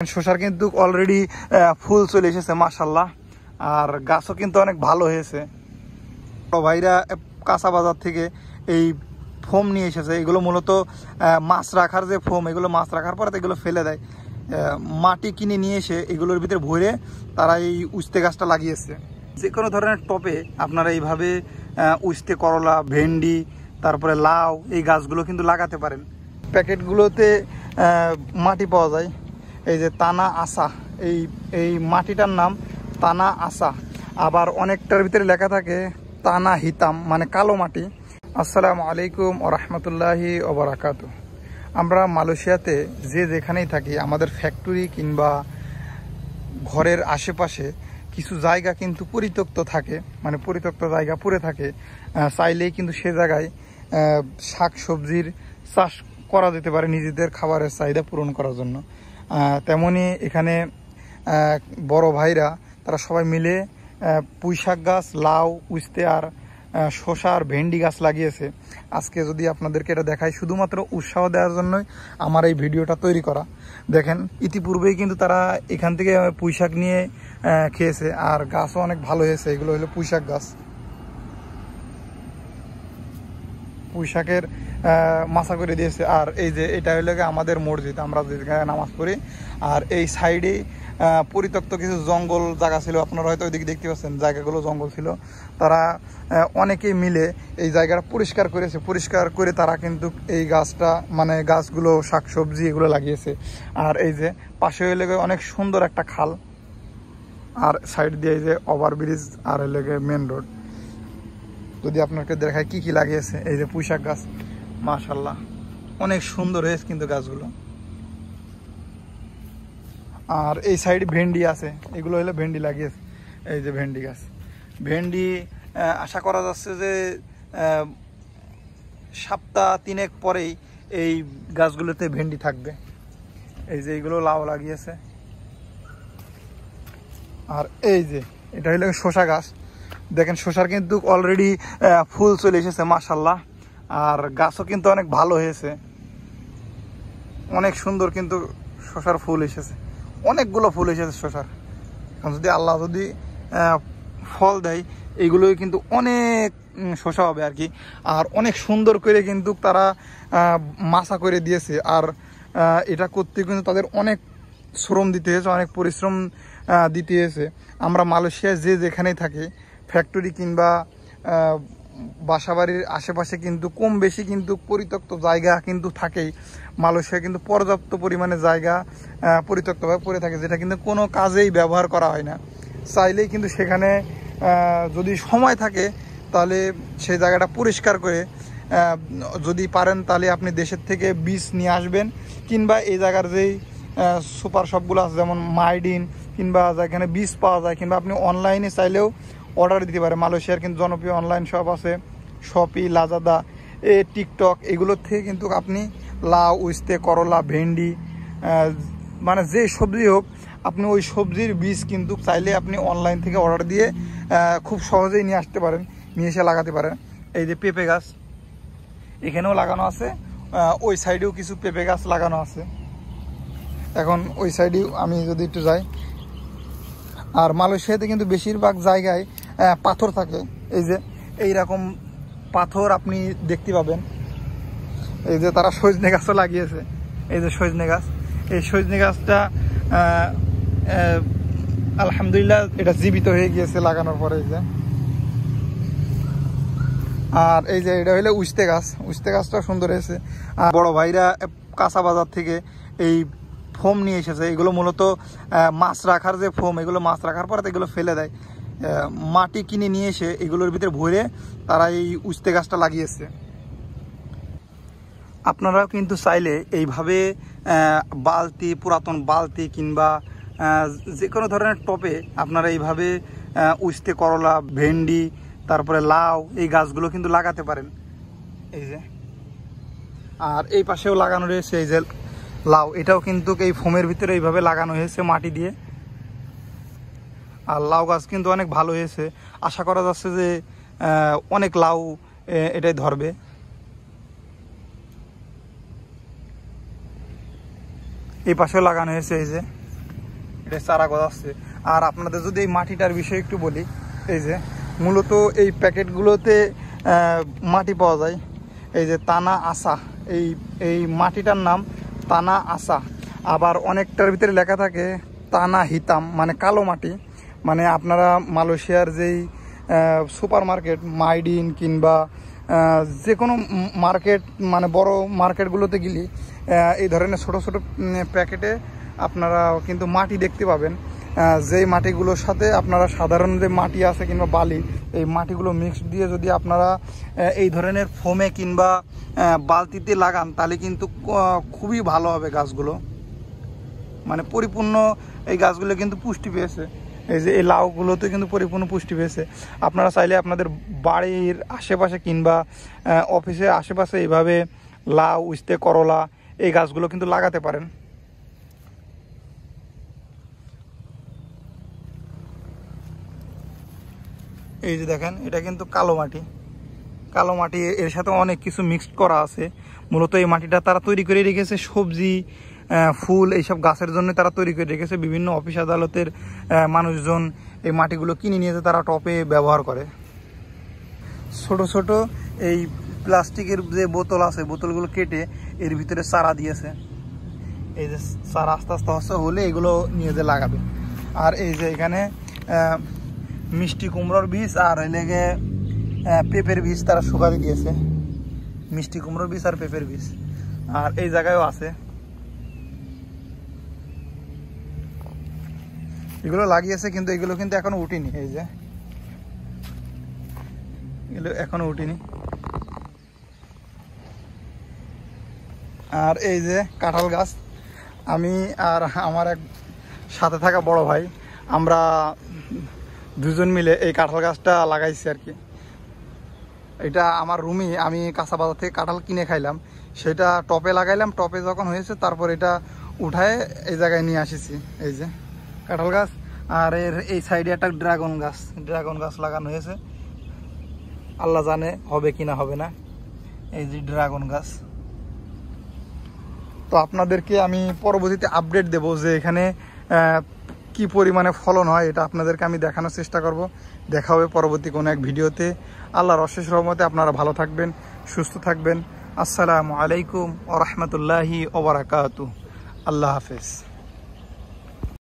শসার কিন্তু অলরেডি ফুল চলে এসেছে মাশাআল্লাহ। আর গাছও কিন্তু অনেক ভালো হয়েছে। ভাইরা কাঁচা বাজার থেকে এই ফোম নিয়ে এসেছে। এগুলো মূলত মাছ রাখার যে ফোম, এগুলো মাছ রাখার পরে এগুলো ফেলে দেয়। মাটি কিনে নিয়ে এসে এগুলোর ভিতরে ভরে তারা এই উস্তে গাছটা লাগিয়েছে। যে কোনো ধরনের টপে আপনারা এইভাবে উস্তে, করলা, ভেন্ডি, তারপরে লাউ, এই গাছগুলো কিন্তু লাগাতে পারেন। প্যাকেটগুলোতে মাটি পাওয়া যায়। এই যে তানা আসা, এই মাটিটার নাম তানা আসা। আবার অনেকটার ভিতরে লেখা থাকে তানা হিতাম, মানে কালো মাটি। আসসালামু আলাইকুম ওয়া রাহমাতুল্লাহি ওয়া বারাকাতুহু। আমরা মালয়েশিয়াতে যে যেখানেই থাকি, আমাদের ফ্যাক্টরি কিংবা ঘরের আশেপাশে কিছু জায়গা কিন্তু পরিত্যক্ত থাকে, মানে পরিত্যক্ত জায়গা পড়ে থাকে। চাইলেই কিন্তু সে জায়গায় শাক সবজির চাষ করা যেতে পারে নিজেদের খাবারের চাহিদা পূরণ করার জন্য। তেমনি এখানে বড় ভাইরা তারা সবাই মিলে পুঁইশাক গাছ, লাউ, উস্তে আর শসা আর ভেন্ডি গাছ লাগিয়েছে। আজকে যদি আপনাদেরকে এটা দেখাই, শুধুমাত্র উৎসাহ দেওয়ার জন্যই আমার এই ভিডিওটা তৈরি করা। দেখেন, ইতিপূর্বেই কিন্তু তারা এখান থেকে পুঁইশাক নিয়ে খেয়েছে, আর গাছও অনেক ভালো হয়েছে। এগুলো হলো পুঁইশাক গাছ। পুঁইশাকের মাছা করে দিয়েছে। আর এই যে এটা হলো আমাদের মসজিদ, আমরা যেখানে নামাজ পড়ি। আর এই সাইডে পরিত্যক্ত কিছু জঙ্গল জায়গা ছিল, আপনারা হয়তো ওইদিকে দেখতে পাচ্ছেন, জায়গাগুলো জঙ্গল ছিল। তারা অনেকেই মিলে এই জায়গাটা পরিষ্কার করেছে। পরিষ্কার করে তারা কিন্তু এই গাছটা, মানে গাছগুলো, শাকসবজি এগুলো লাগিয়েছে। আর এই যে পাশে হইলে অনেক সুন্দর একটা খাল, আর সাইড দিয়ে এই যে ওভারব্রিজ, আর হইলে মেন রোড। যদি আপনাকে দেখায় কি কি লাগিয়েছে, এই যে পুঁইশাক গাছ মাশাআল্লাহ অনেক সুন্দর হয়েছে কিন্তু গাছগুলো। আর এই সাইডে ভেন্ডি আছে, এগুলো হলো ভেন্ডি লাগিয়েছে। এই যে ভেন্ডি গাছ, ভেন্ডি আশা করা যাচ্ছে যে সপ্তাহ 3 পরেই এই গাছগুলোতে ভেন্ডি থাকবে। এই যে এইগুলো লাউ লাগিয়েছে। আর এই যে এটা হলো শসা গাছ। দেখেন, শসার কিন্তু অলরেডি ফুল চলে এসেছে মাশাআল্লাহ। আর গাছও কিন্তু অনেক ভালো হয়েছে, অনেক সুন্দর কিন্তু শসার ফুল এসেছে। অনেকগুলো ফুল এসেছে শসার। এখন যদি আল্লাহ যদি ফল দেয়, এইগুলোই কিন্তু অনেক শসা হবে আর কি। আর অনেক সুন্দর করে কিন্তু তারা মাছা করে দিয়েছে। আর এটা করতে কিন্তু তাদের অনেক শ্রম দিতে হয়েছে, অনেক পরিশ্রম দিতে হয়েছে। আমরা মালয়েশিয়ায় যে যেখানেই থাকি, ফ্যাক্টরি কিংবা বাসাবাড়ির আশেপাশে কিন্তু কম বেশি কিন্তু পরিত্যক্ত জায়গা কিন্তু থাকেই। মালয়েশিয়া কিন্তু পর্যাপ্ত পরিমাণে জায়গা পরিত্যক্তভাবে পড়ে থাকে, যেটা কিন্তু কোনো কাজেই ব্যবহার করা হয় না। চাইলেই কিন্তু সেখানে যদি সময় থাকে, তাহলে সেই জায়গাটা পরিষ্কার করে, যদি পারেন তাহলে আপনি দেশের থেকে বীজ নিয়ে আসবেন। কিংবা এই জায়গার যেই সুপার শপগুলো আছে, যেমন মাইডিন, কিংবা যেখানে বীজ পাওয়া যায়, কিংবা আপনি অনলাইনে চাইলেও অর্ডার দিতে পারে। মালয়েশিয়ার কিন্তু জনপ্রিয় অনলাইন শপ আছে, শপি, লাজাদা, টিকটক, এগুলোর থেকে কিন্তু আপনি লাউ, উস্তে, করলা, ভেন্ডি, মানে যে সবজি হোক, আপনি ওই সবজির বীজ কিন্তু চাইলে আপনি অনলাইন থেকে অর্ডার দিয়ে খুব সহজেই নিয়ে আসতে পারেন, নিয়ে এসে লাগাতে পারেন। এই যে পেঁপে গাছ এখানেও লাগানো আছে, ওই সাইডেও কিছু পেঁপে গাছ লাগানো আছে। এখন ওই সাইডেও আমি যদি একটু যাই, আর মালয়েশিয়াতে কিন্তু বেশিরভাগ জায়গায় পাথর থাকে। এই যে এইরকম পাথর আপনি দেখতে পাবেন। এই যে তারা সজনে গাছও লাগিয়েছে। এই যে সজনে গাছ, এই সজনে গাছটা আলহামদুলিল্লাহ এটা জীবিত হয়ে গিয়েছে লাগানোর পরে। এই যে, আর এই যে এটা হইলে উস্তে গাছ, উস্তে গাছটাও সুন্দর হয়েছে। আর বড় ভাইরা কাঁচা বাজার থেকে এই ফোম নিয়ে এসেছে। এগুলো মূলত মাছ রাখার যে ফোম, এগুলো মাছ রাখার পরে এগুলো ফেলে দেয়। মাটি কিনে নিয়ে এসে এগুলোর ভিতরে ভরে তারা এই উস্তে গাছটা লাগিয়েছে। আপনারাও কিন্তু চাইলে এইভাবে বালতি, পুরাতন বালতি কিংবা যে কোনো ধরনের টপে আপনারা এইভাবে উস্তে, করলা, ভেন্ডি, তারপরে লাউ, এই গাছগুলো কিন্তু লাগাতে পারেন। এই যে, আর এই পাশেও লাগানো রয়েছে এই যে লাউ, এটাও কিন্তু এই ফোমের ভিতরে এইভাবে লাগানো হয়েছে মাটি দিয়ে। আর লাউ গাছ কিন্তু অনেক ভালো হয়েছে। আশা করা যাচ্ছে যে অনেক লাউ এটাই ধরবে। এই পাশেও লাগানো হয়েছে এই যে। এটা চারা গজাচ্ছে। আর আপনাদের যদি এই মাটিটার বিষয়ে একটু বলি, এই যে মূলত এই প্যাকেটগুলোতে মাটি পাওয়া যায়, এই যে তানা আসা, এই মাটিটার নাম তানা আসা। আবার অনেকটার ভিতরে লেখা থাকে তানা হিতাম, মানে কালো মাটি। মানে আপনারা মালয়েশিয়ার যেই সুপার মার্কেট মাইডিন কিংবা যে কোনো মার্কেট, মানে বড় মার্কেটগুলোতে গেলে এই ধরনের ছোট ছোট প্যাকেটে আপনারা কিন্তু মাটি দেখতে পাবেন, যেই মাটিগুলোর সাথে আপনারা সাধারণ যে মাটি আছে কিংবা বালি, এই মাটিগুলো মিক্স দিয়ে যদি আপনারা এই ধরনের ফোমে কিংবা বালতিতে লাগান, তাহলে কিন্তু খুবই ভালো হবে গাছগুলো, মানে পরিপূর্ণ এই গাছগুলো কিন্তু পুষ্টি পেয়েছে। এই যে এই লাউগুলোতে কিন্তু পরিপূর্ণ পুষ্টি পেয়েছে। আপনারা চাইলে আপনাদের বাড়ির আশেপাশে কিংবা অফিসের আশেপাশে এইভাবে লাউ, উস্তে, করলা এই গাছগুলো কিন্তু লাগাতে পারেন। এই যে দেখেন, এটা কিন্তু কালো মাটি। কালো মাটি, এর সাথে অনেক কিছু মিক্সড করা আছে। মূলত এই মাটিটা তারা তৈরি করে রেখেছে সবজি, ফুল, এইসব গাছের জন্য তারা তৈরি করে রেখেছে। বিভিন্ন অফিস আদালতের মানুষজন এই মাটিগুলো কিনে নিয়েছে, তারা টপে ব্যবহার করে। ছোট ছোট এই প্লাস্টিকের যে বোতল আছে, বোতলগুলো কেটে এর ভিতরে চারা দিয়েছে। এই যে চারা আস্তে আস্তে আস্তে হলে এগুলো নিয়ে যে লাগাবে। আর এই যে এখানে মিষ্টি কুমড়োর বীজ আর লেগে পেঁপের বীজ তারা শুকাতে দিয়েছে। মিষ্টি কুমড়োর বীজ আর পেঁপের বীজ, আর এই জায়গায়ও আছে। এগুলো লাগিয়েছে, কিন্তু এগুলো কিন্তু এখনো উঠিনি। এই যে এগুলো এখনো উঠিনি। আর এই যে কাঁঠাল গাছ, আমি আর আমার এক সাথে থাকা বড় ভাই, আমরা দুজন মিলে এই কাঁঠাল গাছটা লাগাইছি আর কি। এটা আমার রুমে আমি কাঁচা বাজার থেকে কাঁঠাল কিনে খাইলাম, সেটা টপে লাগাইলাম। টপে যখন হয়েছে তারপর এটা উঠায় এই জায়গায় নিয়ে আসিছি। এই যে কাঁঠাল গাছ, আর এর এই সাইডে একটা ড্রাগন গাছ লাগানো হয়েছে। আল্লাহ জানে হবে কি না হবে না। এই যে ড্রাগন গাছ। তো আপনাদেরকে আমি পরবর্তীতে আপডেট দেব যে এখানে কি পরিমাণে ফলন হয়, এটা আপনাদেরকে আমি দেখানোর চেষ্টা করব। দেখা হবে পরবর্তী কোনো এক ভিডিওতে। আল্লাহর অশেষ রহমতে আপনারা ভালো থাকবেন, সুস্থ থাকবেন। আসসালামু আলাইকুম ওয়া রাহমাতুল্লাহি ওয়া বারাকাতুহু। আল্লাহ হাফেজ।